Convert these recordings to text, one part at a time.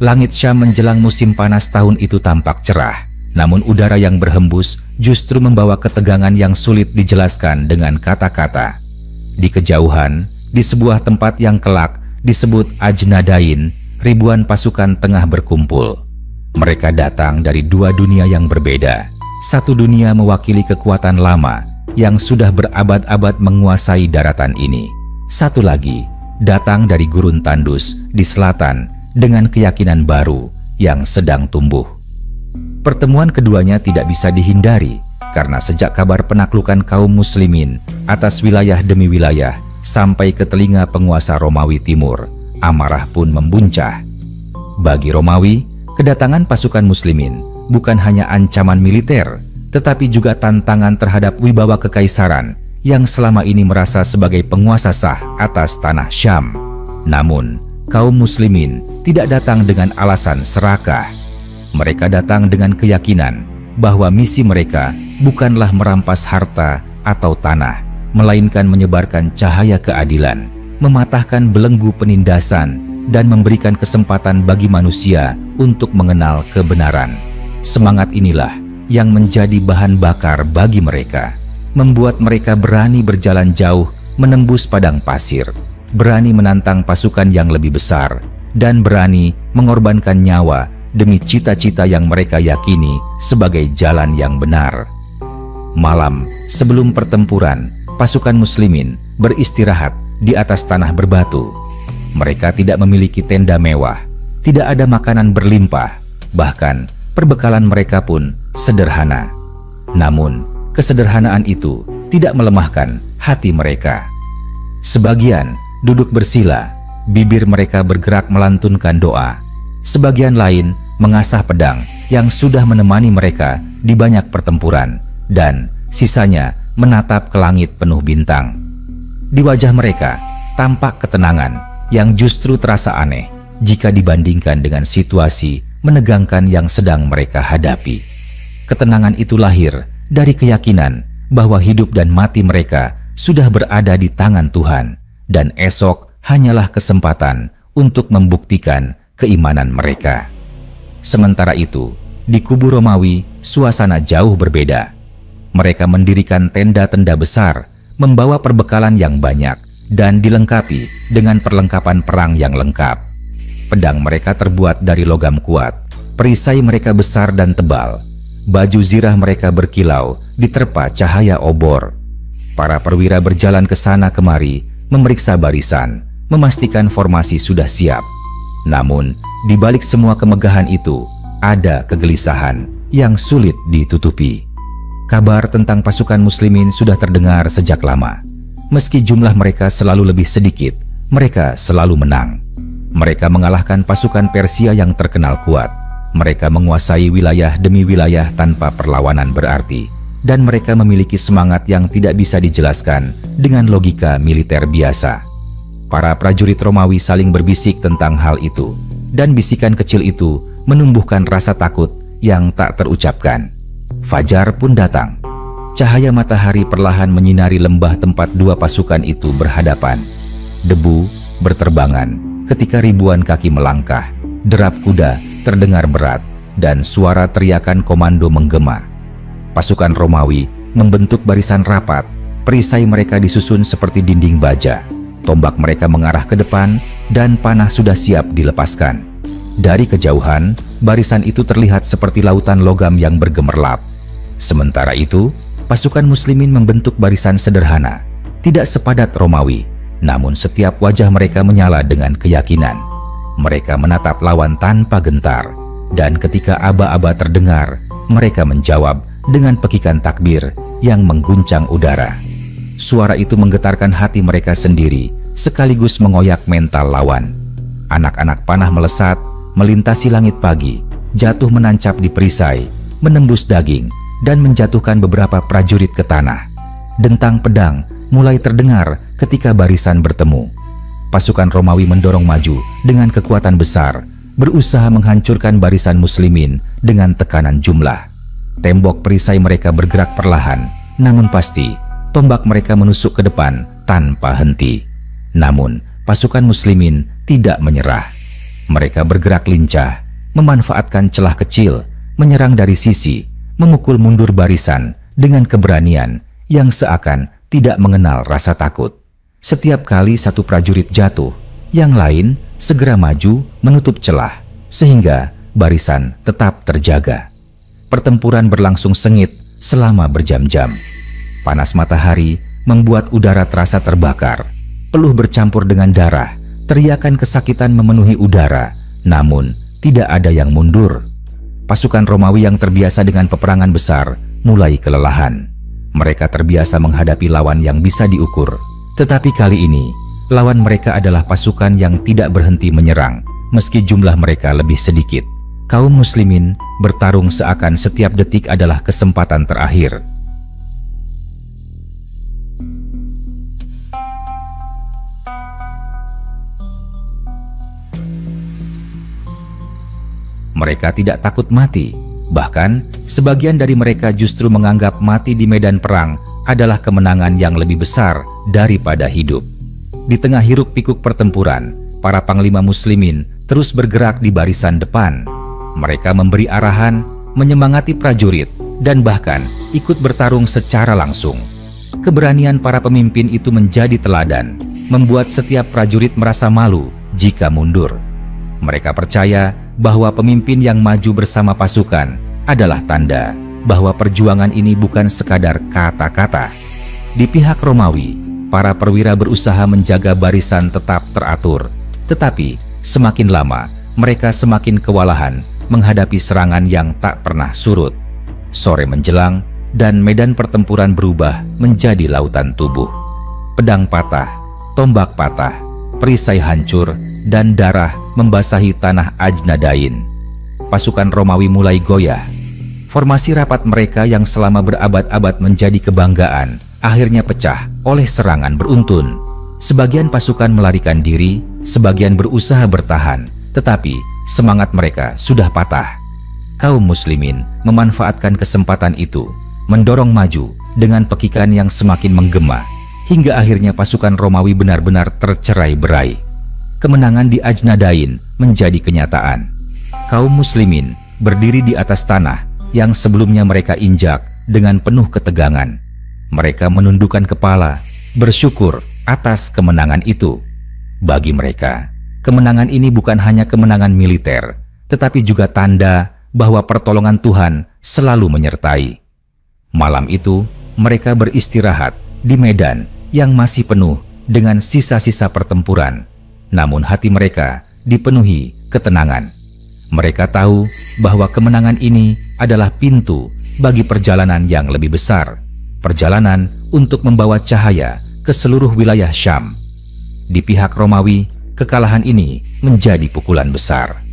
Langit Syam menjelang musim panas tahun itu tampak cerah, namun udara yang berhembus justru membawa ketegangan yang sulit dijelaskan dengan kata-kata. Di kejauhan, di sebuah tempat yang kelak disebut Ajnadain, ribuan pasukan tengah berkumpul. Mereka datang dari dua dunia yang berbeda. Satu dunia mewakili kekuatan lama yang sudah berabad-abad menguasai daratan ini. Satu lagi datang dari gurun tandus di selatan dengan keyakinan baru yang sedang tumbuh. Pertemuan keduanya tidak bisa dihindari karena sejak kabar penaklukan kaum muslimin atas wilayah demi wilayah sampai ke telinga penguasa Romawi Timur, amarah pun membuncah. Bagi Romawi, kedatangan pasukan muslimin bukan hanya ancaman militer, tetapi juga tantangan terhadap wibawa kekaisaran yang selama ini merasa sebagai penguasa sah atas tanah Syam. Namun, kaum muslimin tidak datang dengan alasan serakah. Mereka datang dengan keyakinan bahwa misi mereka bukanlah merampas harta atau tanah, melainkan menyebarkan cahaya keadilan, mematahkan belenggu penindasan, dan memberikan kesempatan bagi manusia untuk mengenal kebenaran. Semangat inilah yang menjadi bahan bakar bagi mereka, membuat mereka berani berjalan jauh menembus padang pasir, berani menantang pasukan yang lebih besar, dan berani mengorbankan nyawa demi cita-cita yang mereka yakini sebagai jalan yang benar. Malam sebelum pertempuran, pasukan muslimin beristirahat di atas tanah berbatu. Mereka tidak memiliki tenda mewah, tidak ada makanan berlimpah, bahkan perbekalan mereka pun sederhana. Namun, kesederhanaan itu tidak melemahkan hati mereka. Sebagian duduk bersila, bibir mereka bergerak melantunkan doa. Sebagian lain mengasah pedang yang sudah menemani mereka di banyak pertempuran, dan sisanya menatap ke langit penuh bintang. Di wajah mereka tampak ketenangan yang justru terasa aneh jika dibandingkan dengan situasi menegangkan yang sedang mereka hadapi. Ketenangan itu lahir dari keyakinan bahwa hidup dan mati mereka sudah berada di tangan Tuhan, dan esok hanyalah kesempatan untuk membuktikan keimanan mereka. Sementara itu, di kubu Romawi suasana jauh berbeda. Mereka mendirikan tenda-tenda besar, membawa perbekalan yang banyak, dan dilengkapi dengan perlengkapan perang yang lengkap. Pedang mereka terbuat dari logam kuat, perisai mereka besar dan tebal, baju zirah mereka berkilau diterpa cahaya obor. Para perwira berjalan ke sana kemari, memeriksa barisan, memastikan formasi sudah siap. Namun, di balik semua kemegahan itu, ada kegelisahan yang sulit ditutupi. Kabar tentang pasukan muslimin sudah terdengar sejak lama. Meski jumlah mereka selalu lebih sedikit, mereka selalu menang. Mereka mengalahkan pasukan Persia yang terkenal kuat. Mereka menguasai wilayah demi wilayah tanpa perlawanan berarti, dan mereka memiliki semangat yang tidak bisa dijelaskan dengan logika militer biasa. Para prajurit Romawi saling berbisik tentang hal itu, dan bisikan kecil itu menumbuhkan rasa takut yang tak terucapkan. Fajar pun datang. Cahaya matahari perlahan menyinari lembah tempat dua pasukan itu berhadapan. Debu berterbangan ketika ribuan kaki melangkah, derap kuda terdengar berat, dan suara teriakan komando menggema. Pasukan Romawi membentuk barisan rapat, perisai mereka disusun seperti dinding baja. Tombak mereka mengarah ke depan, dan panah sudah siap dilepaskan. Dari kejauhan, barisan itu terlihat seperti lautan logam yang bergemerlap. Sementara itu, pasukan muslimin membentuk barisan sederhana, tidak sepadat Romawi, namun setiap wajah mereka menyala dengan keyakinan. Mereka menatap lawan tanpa gentar, dan ketika aba-aba terdengar, mereka menjawab dengan pekikan takbir yang mengguncang udara. Suara itu menggetarkan hati mereka sendiri, sekaligus mengoyak mental lawan. Anak-anak panah melesat, melintasi langit pagi, jatuh menancap di perisai, menembus daging, dan menjatuhkan beberapa prajurit ke tanah. Dentang pedang mulai terdengar ketika barisan bertemu. Pasukan Romawi mendorong maju dengan kekuatan besar, berusaha menghancurkan barisan muslimin dengan tekanan jumlah. Tembok perisai mereka bergerak perlahan, namun pasti tombak mereka menusuk ke depan tanpa henti. Namun, pasukan muslimin tidak menyerah. Mereka bergerak lincah, memanfaatkan celah kecil, menyerang dari sisi, memukul mundur barisan dengan keberanian yang seakan tidak mengenal rasa takut. Setiap kali satu prajurit jatuh, yang lain segera maju menutup celah, sehingga barisan tetap terjaga. Pertempuran berlangsung sengit selama berjam-jam. Panas matahari membuat udara terasa terbakar. Peluh bercampur dengan darah, teriakan kesakitan memenuhi udara, namun tidak ada yang mundur. Pasukan Romawi yang terbiasa dengan peperangan besar mulai kelelahan. Mereka terbiasa menghadapi lawan yang bisa diukur. Tetapi kali ini, lawan mereka adalah pasukan yang tidak berhenti menyerang, meski jumlah mereka lebih sedikit. Kaum muslimin bertarung seakan setiap detik adalah kesempatan terakhir. Mereka tidak takut mati. Bahkan, sebagian dari mereka justru menganggap mati di medan perang adalah kemenangan yang lebih besar daripada hidup. Di tengah hiruk-pikuk pertempuran, para panglima muslimin terus bergerak di barisan depan. Mereka memberi arahan, menyemangati prajurit, dan bahkan ikut bertarung secara langsung. Keberanian para pemimpin itu menjadi teladan, membuat setiap prajurit merasa malu jika mundur. Mereka percaya bahwa pemimpin yang maju bersama pasukan adalah tanda bahwa perjuangan ini bukan sekadar kata-kata. Di pihak Romawi, para perwira berusaha menjaga barisan tetap teratur. Tetapi semakin lama, mereka semakin kewalahan menghadapi serangan yang tak pernah surut. Sore menjelang dan medan pertempuran berubah menjadi lautan tubuh. Pedang patah, tombak patah, perisai hancur, dan darah membasahi tanah Ajnadain. Pasukan Romawi mulai goyah. Formasi rapat mereka yang selama berabad-abad menjadi kebanggaan akhirnya pecah oleh serangan beruntun. Sebagian pasukan melarikan diri, sebagian berusaha bertahan, tetapi semangat mereka sudah patah. Kaum muslimin memanfaatkan kesempatan itu, mendorong maju dengan pekikan yang semakin menggema, hingga akhirnya pasukan Romawi benar-benar tercerai-berai. Kemenangan di Ajnadain menjadi kenyataan. Kaum muslimin berdiri di atas tanah yang sebelumnya mereka injak dengan penuh ketegangan. Mereka menundukkan kepala, bersyukur atas kemenangan itu. Bagi mereka, kemenangan ini bukan hanya kemenangan militer, tetapi juga tanda bahwa pertolongan Tuhan selalu menyertai. Malam itu, mereka beristirahat di medan yang masih penuh dengan sisa-sisa pertempuran. Namun hati mereka dipenuhi ketenangan. Mereka tahu bahwa kemenangan ini adalah pintu bagi perjalanan yang lebih besar. Perjalanan untuk membawa cahaya ke seluruh wilayah Syam. Di pihak Romawi, kekalahan ini menjadi pukulan besar.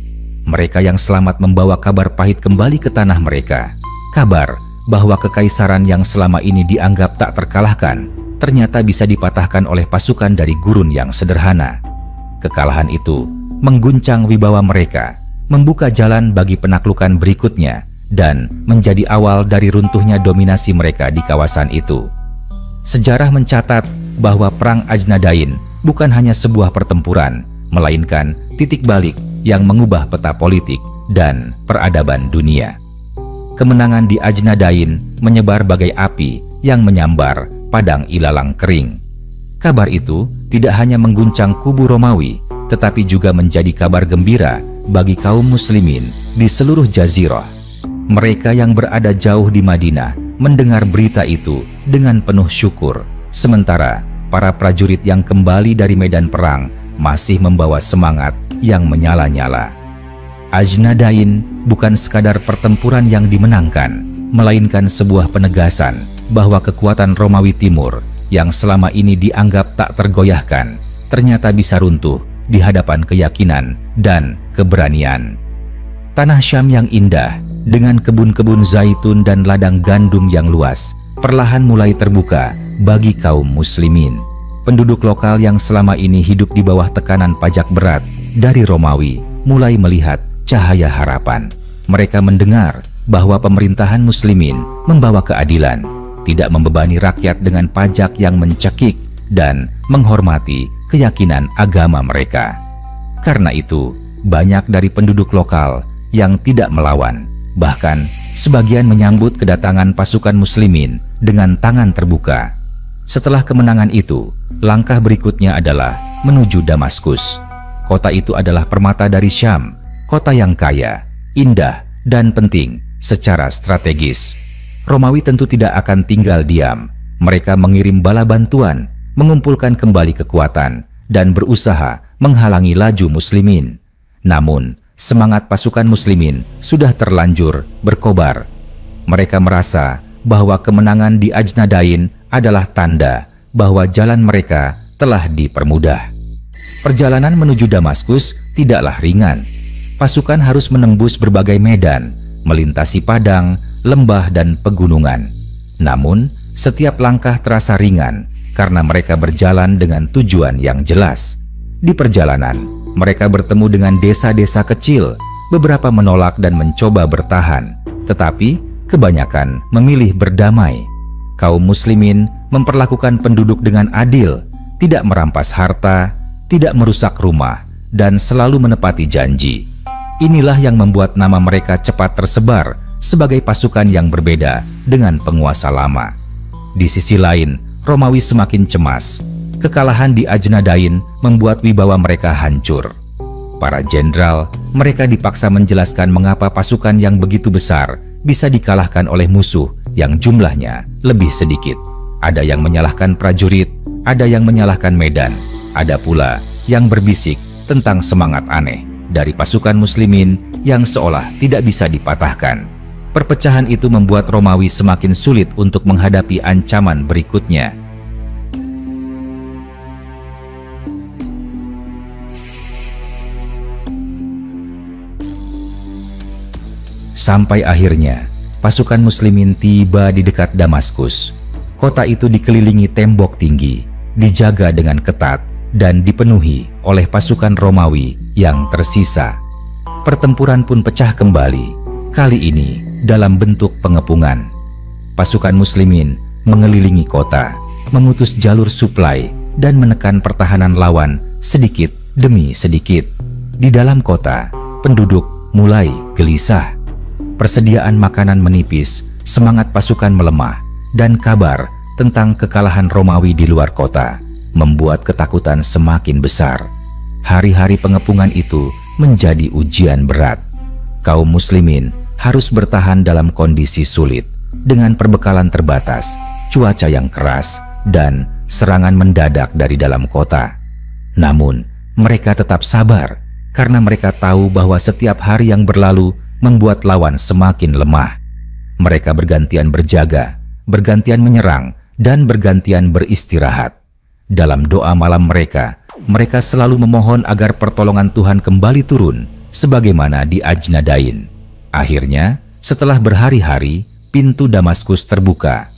Mereka yang selamat membawa kabar pahit kembali ke tanah mereka. Kabar bahwa kekaisaran yang selama ini dianggap tak terkalahkan, ternyata bisa dipatahkan oleh pasukan dari gurun yang sederhana. Kekalahan itu mengguncang wibawa mereka, membuka jalan bagi penaklukan berikutnya, dan menjadi awal dari runtuhnya dominasi mereka di kawasan itu. Sejarah mencatat bahwa Perang Ajnadain bukan hanya sebuah pertempuran, melainkan titik balik yang mengubah peta politik dan peradaban dunia. Kemenangan di Ajnadain menyebar bagai api yang menyambar padang ilalang kering. Kabar itu tidak hanya mengguncang kubu Romawi, tetapi juga menjadi kabar gembira bagi kaum muslimin di seluruh Jazirah. Mereka yang berada jauh di Madinah mendengar berita itu dengan penuh syukur, sementara para prajurit yang kembali dari medan perang masih membawa semangat yang menyala-nyala. Ajnadain bukan sekadar pertempuran yang dimenangkan, melainkan sebuah penegasan bahwa kekuatan Romawi Timur yang selama ini dianggap tak tergoyahkan, ternyata bisa runtuh di hadapan keyakinan dan keberanian. Tanah Syam yang indah, dengan kebun-kebun zaitun dan ladang gandum yang luas, perlahan mulai terbuka bagi kaum muslimin. Penduduk lokal yang selama ini hidup di bawah tekanan pajak berat dari Romawi mulai melihat cahaya harapan. Mereka mendengar bahwa pemerintahan muslimin membawa keadilan, tidak membebani rakyat dengan pajak yang mencekik, dan menghormati keyakinan agama mereka. Karena itu, banyak dari penduduk lokal yang tidak melawan. Bahkan, sebagian menyambut kedatangan pasukan muslimin dengan tangan terbuka. Setelah kemenangan itu, langkah berikutnya adalah menuju Damaskus. Kota itu adalah permata dari Syam, kota yang kaya, indah, dan penting secara strategis. Romawi tentu tidak akan tinggal diam. Mereka mengirim bala bantuan, mengumpulkan kembali kekuatan, dan berusaha menghalangi laju muslimin. Namun, semangat pasukan muslimin sudah terlanjur berkobar. Mereka merasa bahwa kemenangan di Ajnadain adalah tanda bahwa jalan mereka telah dipermudah. Perjalanan menuju Damaskus tidaklah ringan. Pasukan harus menembus berbagai medan, melintasi padang, lembah, dan pegunungan. Namun, setiap langkah terasa ringan karena mereka berjalan dengan tujuan yang jelas. Di perjalanan, mereka bertemu dengan desa-desa kecil. Beberapa menolak dan mencoba bertahan, tetapi kebanyakan memilih berdamai. Kaum muslimin memperlakukan penduduk dengan adil, tidak merampas harta, tidak merusak rumah, dan selalu menepati janji. Inilah yang membuat nama mereka cepat tersebar sebagai pasukan yang berbeda dengan penguasa lama. Di sisi lain, Romawi semakin cemas. Kekalahan di Ajnadain membuat wibawa mereka hancur. Para jenderal, mereka dipaksa menjelaskan mengapa pasukan yang begitu besar bisa dikalahkan oleh musuh yang jumlahnya lebih sedikit. Ada yang menyalahkan prajurit, ada yang menyalahkan medan, ada pula yang berbisik tentang semangat aneh dari pasukan muslimin yang seolah tidak bisa dipatahkan. Perpecahan itu membuat Romawi semakin sulit untuk menghadapi ancaman berikutnya. Sampai akhirnya, pasukan muslimin tiba di dekat Damaskus. Kota itu dikelilingi tembok tinggi, dijaga dengan ketat, dan dipenuhi oleh pasukan Romawi yang tersisa. Pertempuran pun pecah kembali, kali ini dalam bentuk pengepungan. Pasukan muslimin mengelilingi kota, memutus jalur suplai, dan menekan pertahanan lawan sedikit demi sedikit. Di dalam kota, penduduk mulai gelisah. Persediaan makanan menipis, semangat pasukan melemah, dan kabar tentang kekalahan Romawi di luar kota membuat ketakutan semakin besar. Hari-hari pengepungan itu menjadi ujian berat. Kaum muslimin harus bertahan dalam kondisi sulit dengan perbekalan terbatas, cuaca yang keras, dan serangan mendadak dari dalam kota. Namun, mereka tetap sabar karena mereka tahu bahwa setiap hari yang berlalu membuat lawan semakin lemah. Mereka bergantian berjaga, bergantian menyerang, dan bergantian beristirahat. Dalam doa malam mereka selalu memohon agar pertolongan Tuhan kembali turun, sebagaimana di Ajnadain. Akhirnya, setelah berhari-hari, pintu Damaskus terbuka.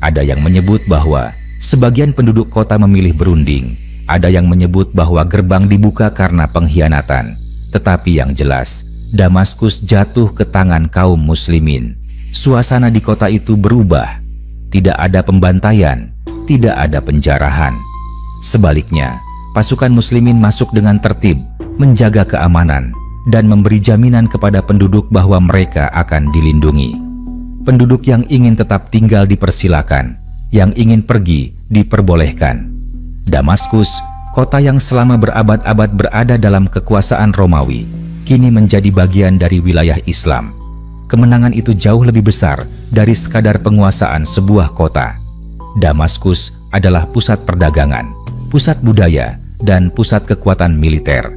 Ada yang menyebut bahwa sebagian penduduk kota memilih berunding, ada yang menyebut bahwa gerbang dibuka karena pengkhianatan. Tetapi yang jelas, Damaskus jatuh ke tangan kaum muslimin. Suasana di kota itu berubah. Tidak ada pembantaian, tidak ada penjarahan. Sebaliknya, pasukan muslimin masuk dengan tertib, menjaga keamanan, dan memberi jaminan kepada penduduk bahwa mereka akan dilindungi. Penduduk yang ingin tetap tinggal dipersilakan, yang ingin pergi diperbolehkan. Damaskus, kota yang selama berabad-abad berada dalam kekuasaan Romawi, kini menjadi bagian dari wilayah Islam. Kemenangan itu jauh lebih besar dari sekadar penguasaan sebuah kota. Damaskus adalah pusat perdagangan, pusat budaya, dan pusat kekuatan militer.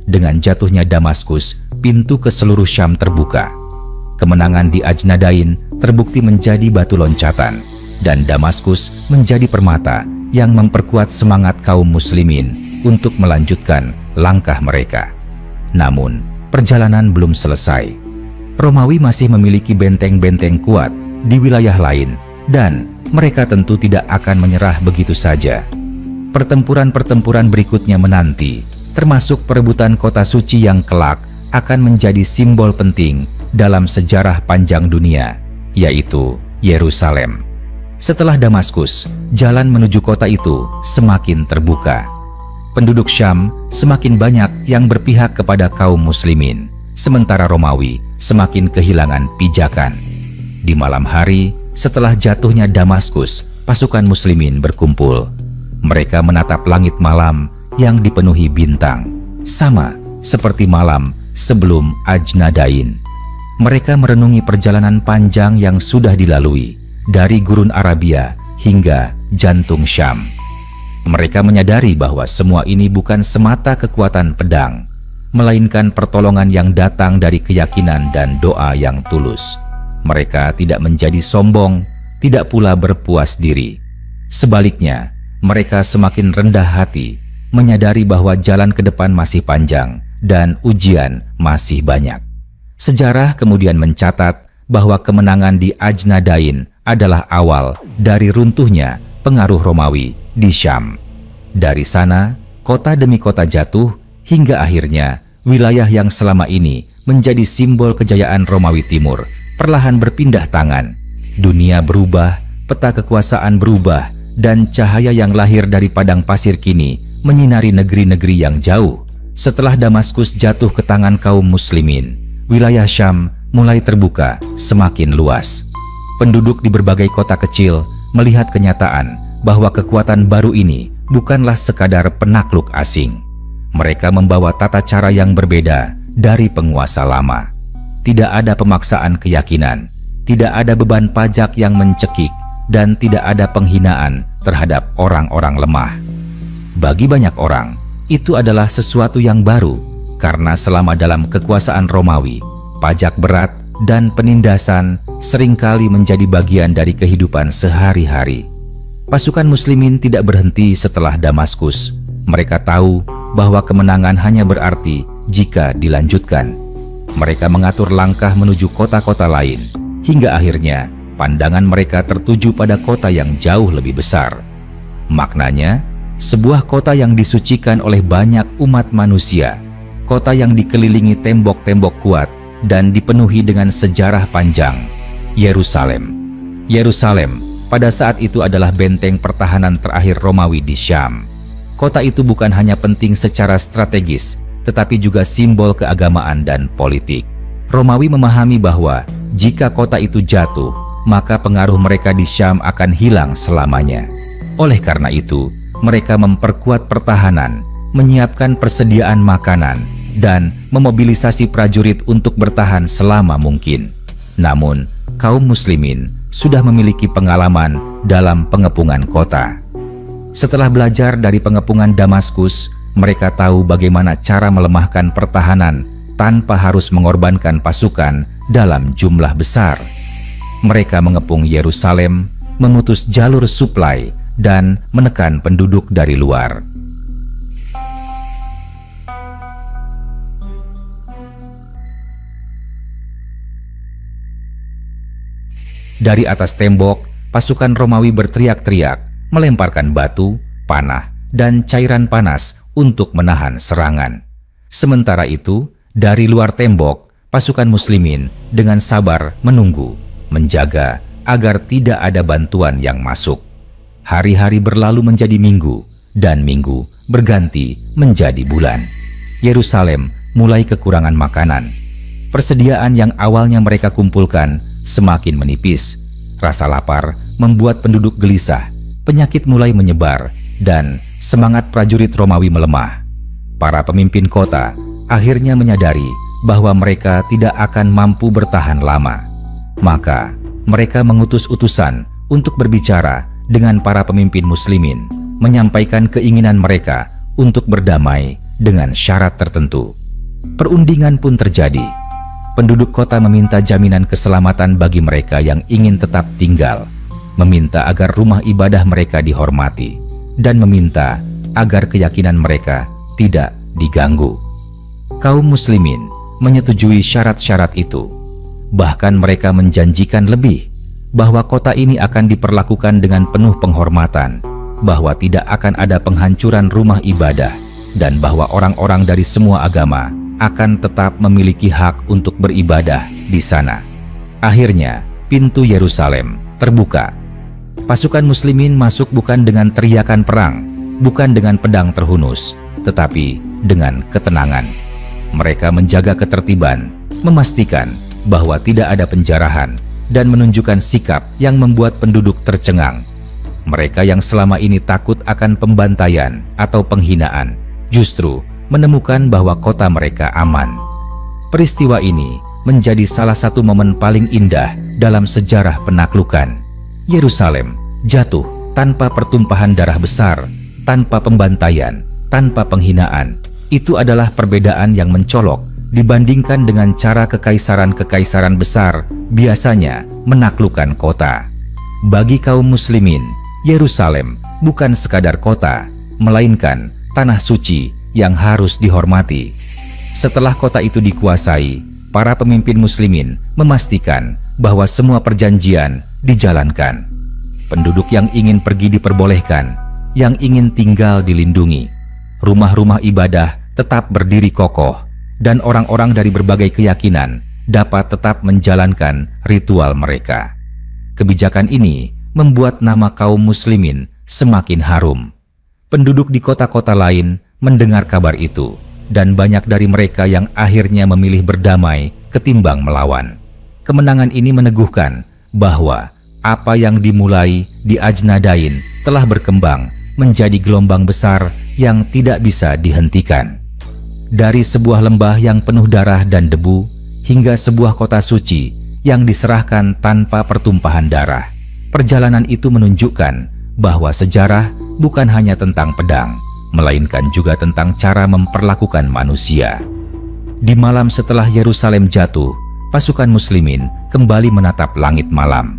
Dengan jatuhnya Damaskus, pintu ke seluruh Syam terbuka. Kemenangan di Ajnadain terbukti menjadi batu loncatan, dan Damaskus menjadi permata yang memperkuat semangat kaum muslimin untuk melanjutkan langkah mereka. Namun, perjalanan belum selesai. Romawi masih memiliki benteng-benteng kuat di wilayah lain, dan mereka tentu tidak akan menyerah begitu saja. Pertempuran-pertempuran berikutnya menanti, termasuk perebutan kota suci yang kelak akan menjadi simbol penting dalam sejarah panjang dunia, yaitu Yerusalem. Setelah Damaskus, jalan menuju kota itu semakin terbuka. Penduduk Syam semakin banyak yang berpihak kepada kaum muslimin, sementara Romawi semakin kehilangan pijakan. Di malam hari, setelah jatuhnya Damaskus, pasukan muslimin berkumpul. Mereka menatap langit malam yang dipenuhi bintang, sama seperti malam sebelum Ajnadain. Mereka merenungi perjalanan panjang yang sudah dilalui, dari gurun Arabia hingga jantung Syam. Mereka menyadari bahwa semua ini bukan semata kekuatan pedang, melainkan pertolongan yang datang dari keyakinan dan doa yang tulus. Mereka tidak menjadi sombong, tidak pula berpuas diri. Sebaliknya, mereka semakin rendah hati, menyadari bahwa jalan ke depan masih panjang dan ujian masih banyak. Sejarah kemudian mencatat bahwa kemenangan di Ajnadain adalah awal dari runtuhnya pengaruh Romawi di Syam. Dari sana, kota demi kota jatuh hingga akhirnya wilayah yang selama ini menjadi simbol kejayaan Romawi Timur perlahan berpindah tangan. Dunia berubah, peta kekuasaan berubah, dan cahaya yang lahir dari padang pasir kini menyinari negeri-negeri yang jauh. Setelah Damaskus jatuh ke tangan kaum muslimin, wilayah Syam mulai terbuka semakin luas. Penduduk di berbagai kota kecil melihat kenyataan bahwa kekuatan baru ini bukanlah sekadar penakluk asing. Mereka membawa tata cara yang berbeda dari penguasa lama. Tidak ada pemaksaan keyakinan, tidak ada beban pajak yang mencekik, dan tidak ada penghinaan terhadap orang-orang lemah. Bagi banyak orang, itu adalah sesuatu yang baru, karena selama dalam kekuasaan Romawi, pajak berat dan penindasan seringkali menjadi bagian dari kehidupan sehari-hari. Pasukan muslimin tidak berhenti setelah Damaskus. Mereka tahu bahwa kemenangan hanya berarti jika dilanjutkan. Mereka mengatur langkah menuju kota-kota lain, hingga akhirnya pandangan mereka tertuju pada kota yang jauh lebih besar. Maknanya, sebuah kota yang disucikan oleh banyak umat manusia, kota yang dikelilingi tembok-tembok kuat dan dipenuhi dengan sejarah panjang, Yerusalem. Yerusalem pada saat itu adalah benteng pertahanan terakhir Romawi di Syam. Kota itu bukan hanya penting secara strategis, tetapi juga simbol keagamaan dan politik. Romawi memahami bahwa jika kota itu jatuh, maka pengaruh mereka di Syam akan hilang selamanya. Oleh karena itu, mereka memperkuat pertahanan, menyiapkan persediaan makanan, dan memobilisasi prajurit untuk bertahan selama mungkin. Namun, kaum muslimin sudah memiliki pengalaman dalam pengepungan kota. Setelah belajar dari pengepungan Damaskus, mereka tahu bagaimana cara melemahkan pertahanan tanpa harus mengorbankan pasukan dalam jumlah besar. Mereka mengepung Yerusalem, memutus jalur suplai, dan menekan penduduk dari luar. Dari atas tembok, pasukan Romawi berteriak-teriak, melemparkan batu, panah, dan cairan panas untuk menahan serangan. Sementara itu, dari luar tembok, pasukan muslimin dengan sabar menunggu, menjaga agar tidak ada bantuan yang masuk. Hari-hari berlalu menjadi minggu, dan minggu berganti menjadi bulan. Yerusalem mulai kekurangan makanan. Persediaan yang awalnya mereka kumpulkan semakin menipis. Rasa lapar membuat penduduk gelisah, penyakit mulai menyebar, dan semangat prajurit Romawi melemah. Para pemimpin kota akhirnya menyadari bahwa mereka tidak akan mampu bertahan lama. Maka, mereka mengutus utusan untuk berbicara dengan para pemimpin muslimin, menyampaikan keinginan mereka untuk berdamai dengan syarat tertentu. Perundingan pun terjadi. Penduduk kota meminta jaminan keselamatan bagi mereka yang ingin tetap tinggal, meminta agar rumah ibadah mereka dihormati, dan meminta agar keyakinan mereka tidak diganggu. Kaum muslimin menyetujui syarat-syarat itu. Bahkan mereka menjanjikan lebih, bahwa kota ini akan diperlakukan dengan penuh penghormatan, bahwa tidak akan ada penghancuran rumah ibadah, dan bahwa orang-orang dari semua agama akan tetap memiliki hak untuk beribadah di sana. Akhirnya, pintu Yerusalem terbuka. Pasukan muslimin masuk bukan dengan teriakan perang, bukan dengan pedang terhunus, tetapi dengan ketenangan. Mereka menjaga ketertiban, memastikan bahwa tidak ada penjarahan, dan menunjukkan sikap yang membuat penduduk tercengang. Mereka yang selama ini takut akan pembantaian atau penghinaan, justru menemukan bahwa kota mereka aman. Peristiwa ini menjadi salah satu momen paling indah dalam sejarah penaklukan. Yerusalem jatuh tanpa pertumpahan darah besar, tanpa pembantaian, tanpa penghinaan. Itu adalah perbedaan yang mencolok dibandingkan dengan cara kekaisaran-kekaisaran besar biasanya menaklukkan kota. Bagi kaum muslimin, Yerusalem bukan sekadar kota, melainkan tanah suci yang harus dihormati. Setelah kota itu dikuasai, para pemimpin muslimin memastikan bahwa semua perjanjian dijalankan. Penduduk yang ingin pergi diperbolehkan, yang ingin tinggal dilindungi. Rumah-rumah ibadah tetap berdiri kokoh, dan orang-orang dari berbagai keyakinan dapat tetap menjalankan ritual mereka. Kebijakan ini membuat nama kaum muslimin semakin harum. Penduduk di kota-kota lain mendengar kabar itu, dan banyak dari mereka yang akhirnya memilih berdamai ketimbang melawan. Kemenangan ini meneguhkan bahwa apa yang dimulai di Ajnadain telah berkembang menjadi gelombang besar yang tidak bisa dihentikan. Dari sebuah lembah yang penuh darah dan debu hingga sebuah kota suci yang diserahkan tanpa pertumpahan darah. Perjalanan itu menunjukkan bahwa sejarah bukan hanya tentang pedang, melainkan juga tentang cara memperlakukan manusia. Di malam setelah Yerusalem jatuh, pasukan muslimin kembali menatap langit malam.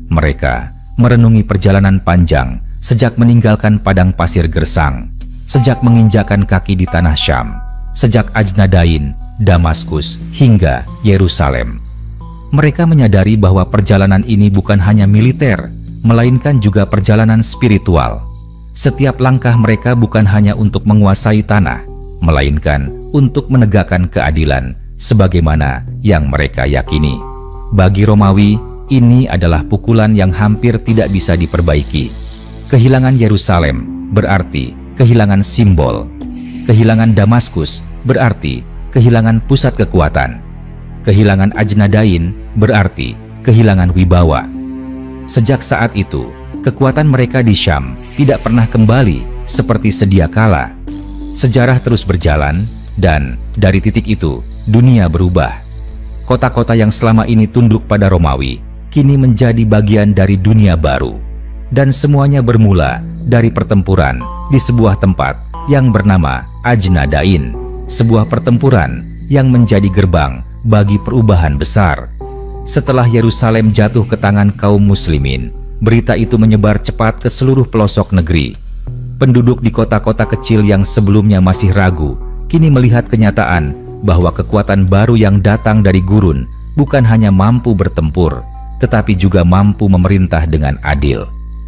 Mereka merenungi perjalanan panjang sejak meninggalkan padang pasir gersang, sejak menginjakan kaki di tanah Syam, sejak Ajnadain, Damaskus, hingga Yerusalem. Mereka menyadari bahwa perjalanan ini bukan hanya militer, melainkan juga perjalanan spiritual. Setiap langkah mereka bukan hanya untuk menguasai tanah, melainkan untuk menegakkan keadilan sebagaimana yang mereka yakini. Bagi Romawi, ini adalah pukulan yang hampir tidak bisa diperbaiki. Kehilangan Yerusalem berarti kehilangan simbol. Kehilangan Damaskus berarti kehilangan pusat kekuatan. Kehilangan Ajnadain berarti kehilangan wibawa. Sejak saat itu, kekuatan mereka di Syam tidak pernah kembali seperti sedia kala. Sejarah terus berjalan, dan dari titik itu, dunia berubah. Kota-kota yang selama ini tunduk pada Romawi, kini menjadi bagian dari dunia baru. Dan semuanya bermula dari pertempuran di sebuah tempat yang bernama Ajnadain, sebuah pertempuran yang menjadi gerbang bagi perubahan besar. Setelah Yerusalem jatuh ke tangan kaum muslimin, berita itu menyebar cepat ke seluruh pelosok negeri. Penduduk di kota-kota kecil yang sebelumnya masih ragu, kini melihat kenyataan bahwa kekuatan baru yang datang dari gurun bukan hanya mampu bertempur, tetapi juga mampu memerintah dengan adil.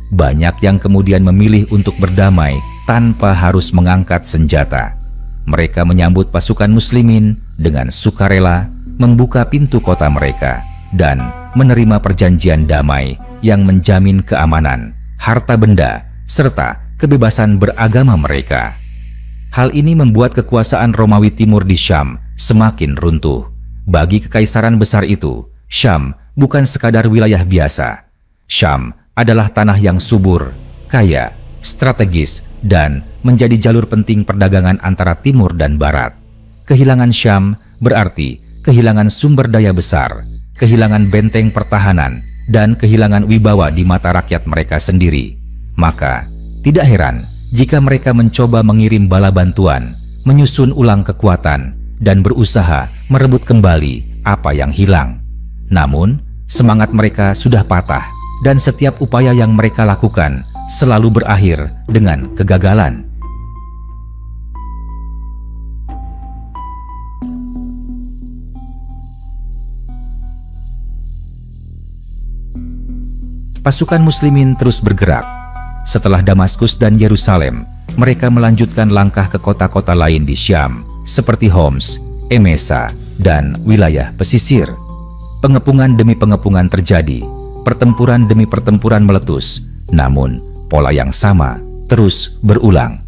Banyak yang kemudian memilih untuk berdamai tanpa harus mengangkat senjata. Mereka menyambut pasukan muslimin dengan sukarela, membuka pintu kota mereka, dan menerima perjanjian damai yang menjamin keamanan, harta benda, serta kebebasan beragama mereka. Hal ini membuat kekuasaan Romawi Timur di Syam semakin runtuh. Bagi kekaisaran besar itu, Syam bukan sekadar wilayah biasa. Syam adalah tanah yang subur, kaya, strategis, dan menjadi jalur penting perdagangan antara timur dan barat. Kehilangan Syam berarti kehilangan sumber daya besar, kehilangan benteng pertahanan, dan kehilangan wibawa di mata rakyat mereka sendiri. Maka, tidak heran jika mereka mencoba mengirim bala bantuan, menyusun ulang kekuatan, dan berusaha merebut kembali apa yang hilang. Namun, semangat mereka sudah patah, dan setiap upaya yang mereka lakukan selalu berakhir dengan kegagalan. Pasukan muslimin terus bergerak. Setelah Damaskus dan Yerusalem, mereka melanjutkan langkah ke kota-kota lain di Syam, seperti Homs, Emesa, dan wilayah pesisir. Pengepungan demi pengepungan terjadi, pertempuran demi pertempuran meletus, namun pola yang sama terus berulang.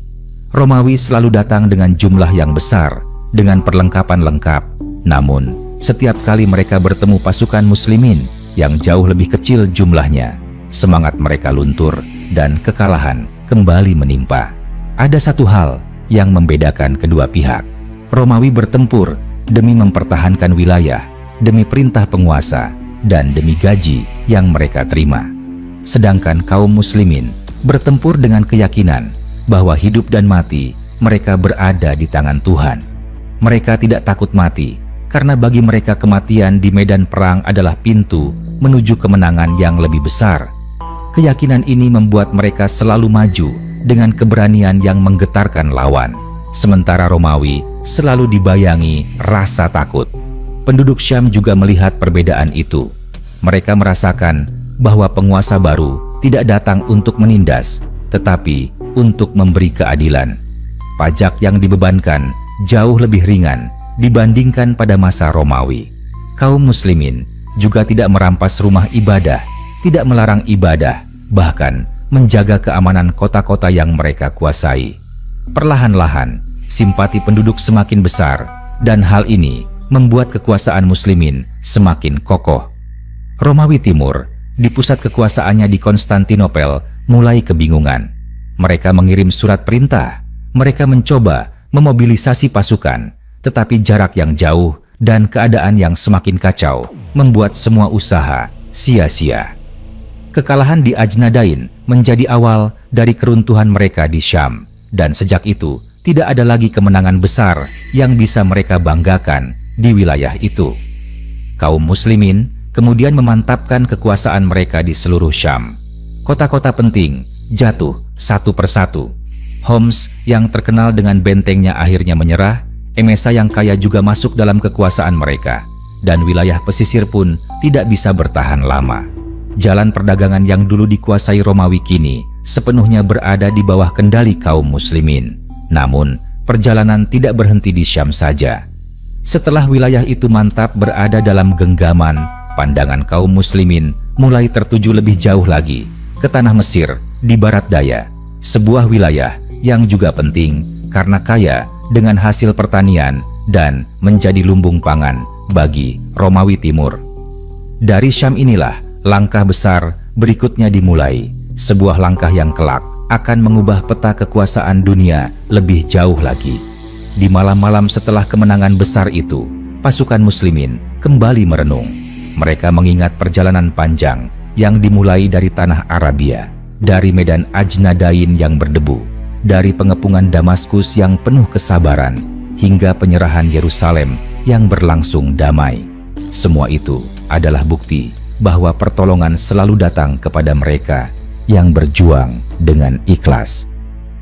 Romawi selalu datang dengan jumlah yang besar, dengan perlengkapan lengkap. Namun, setiap kali mereka bertemu pasukan muslimin yang jauh lebih kecil jumlahnya, semangat mereka luntur dan kekalahan kembali menimpa. Ada satu hal yang membedakan kedua pihak. Romawi bertempur demi mempertahankan wilayah, demi perintah penguasa, dan demi gaji yang mereka terima. Sedangkan kaum muslimin bertempur dengan keyakinan bahwa hidup dan mati mereka berada di tangan Tuhan. Mereka tidak takut mati, karena bagi mereka kematian di medan perang adalah pintu menuju kemenangan yang lebih besar. Keyakinan ini membuat mereka selalu maju dengan keberanian yang menggetarkan lawan. Sementara Romawi selalu dibayangi rasa takut. Penduduk Syam juga melihat perbedaan itu. Mereka merasakan bahwa penguasa baru tidak datang untuk menindas, tetapi untuk memberi keadilan. Pajak yang dibebankan jauh lebih ringan dibandingkan pada masa Romawi. Kaum muslimin juga tidak merampas rumah ibadah, tidak melarang ibadah, bahkan menjaga keamanan kota-kota yang mereka kuasai. Perlahan-lahan, simpati penduduk semakin besar, dan hal ini membuat kekuasaan muslimin semakin kokoh. Romawi Timur, di pusat kekuasaannya di Konstantinopel, mulai kebingungan. Mereka mengirim surat perintah. Mereka mencoba memobilisasi pasukan, tetapi jarak yang jauh dan keadaan yang semakin kacau membuat semua usaha sia-sia. Kekalahan di Ajnadain menjadi awal dari keruntuhan mereka di Syam, dan sejak itu tidak ada lagi kemenangan besar yang bisa mereka banggakan di wilayah itu. Kaum muslimin kemudian memantapkan kekuasaan mereka di seluruh Syam. Kota-kota penting jatuh satu persatu. Homs yang terkenal dengan bentengnya akhirnya menyerah. Emesa yang kaya juga masuk dalam kekuasaan mereka, dan wilayah pesisir pun tidak bisa bertahan lama. Jalan perdagangan yang dulu dikuasai Romawi kini sepenuhnya berada di bawah kendali kaum muslimin. Namun, perjalanan tidak berhenti di Syam saja. Setelah wilayah itu mantap berada dalam genggaman, pandangan kaum muslimin mulai tertuju lebih jauh lagi ke tanah Mesir di barat daya, sebuah wilayah yang juga penting karena kaya dengan hasil pertanian dan menjadi lumbung pangan bagi Romawi Timur. Dari Syam inilah langkah besar berikutnya dimulai, sebuah langkah yang kelak akan mengubah peta kekuasaan dunia lebih jauh lagi. Di malam-malam setelah kemenangan besar itu, pasukan muslimin kembali merenung. Mereka mengingat perjalanan panjang yang dimulai dari tanah Arabia, dari medan Ajnadain yang berdebu, dari pengepungan Damaskus yang penuh kesabaran, hingga penyerahan Yerusalem yang berlangsung damai. Semua itu adalah bukti bahwa pertolongan selalu datang kepada mereka yang berjuang dengan ikhlas.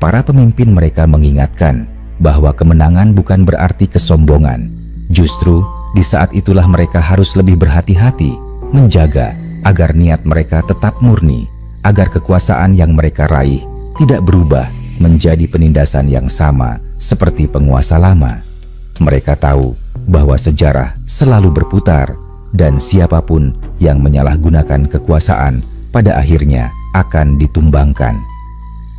Para pemimpin mereka mengingatkan bahwa kemenangan bukan berarti kesombongan. Justru di saat itulah mereka harus lebih berhati-hati, menjaga agar niat mereka tetap murni, agar kekuasaan yang mereka raih tidak berubah menjadi penindasan yang sama seperti penguasa lama. Mereka tahu bahwa sejarah selalu berputar, dan siapapun yang menyalahgunakan kekuasaan pada akhirnya akan ditumbangkan.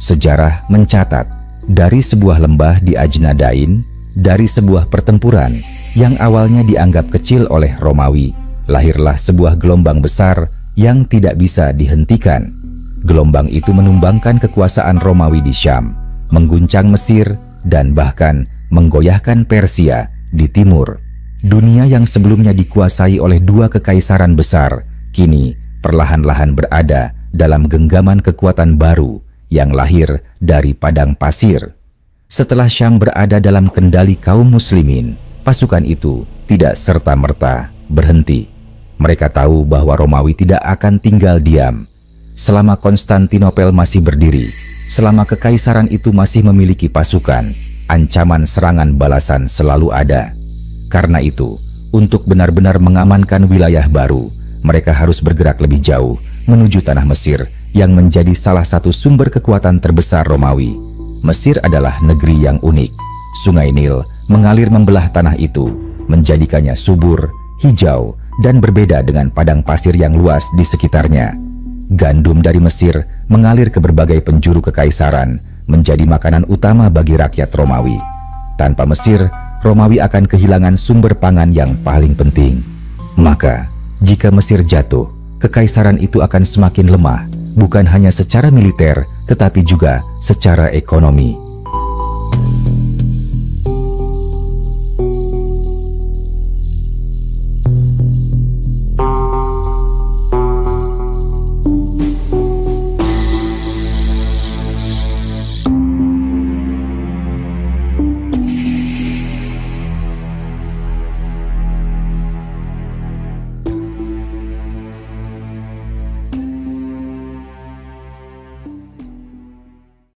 Sejarah mencatat, dari sebuah lembah di Ajnadain, dari sebuah pertempuran yang awalnya dianggap kecil oleh Romawi, lahirlah sebuah gelombang besar yang tidak bisa dihentikan. Gelombang itu menumbangkan kekuasaan Romawi di Syam, mengguncang Mesir, dan bahkan menggoyahkan Persia di timur. Dunia yang sebelumnya dikuasai oleh dua kekaisaran besar, kini perlahan-lahan berada dalam genggaman kekuatan baru yang lahir dari padang pasir. Setelah Syam berada dalam kendali kaum muslimin, pasukan itu tidak serta-merta berhenti. Mereka tahu bahwa Romawi tidak akan tinggal diam. Selama Konstantinopel masih berdiri, selama kekaisaran itu masih memiliki pasukan, ancaman serangan balasan selalu ada. Karena itu, untuk benar-benar mengamankan wilayah baru, mereka harus bergerak lebih jauh menuju tanah Mesir yang menjadi salah satu sumber kekuatan terbesar Romawi. Mesir adalah negeri yang unik. Sungai Nil mengalir membelah tanah itu, menjadikannya subur, hijau, dan berbeda dengan padang pasir yang luas di sekitarnya. Gandum dari Mesir mengalir ke berbagai penjuru kekaisaran, menjadi makanan utama bagi rakyat Romawi. Tanpa Mesir, Romawi akan kehilangan sumber pangan yang paling penting. Maka, jika Mesir jatuh, kekaisaran itu akan semakin lemah, bukan hanya secara militer, tetapi juga secara ekonomi.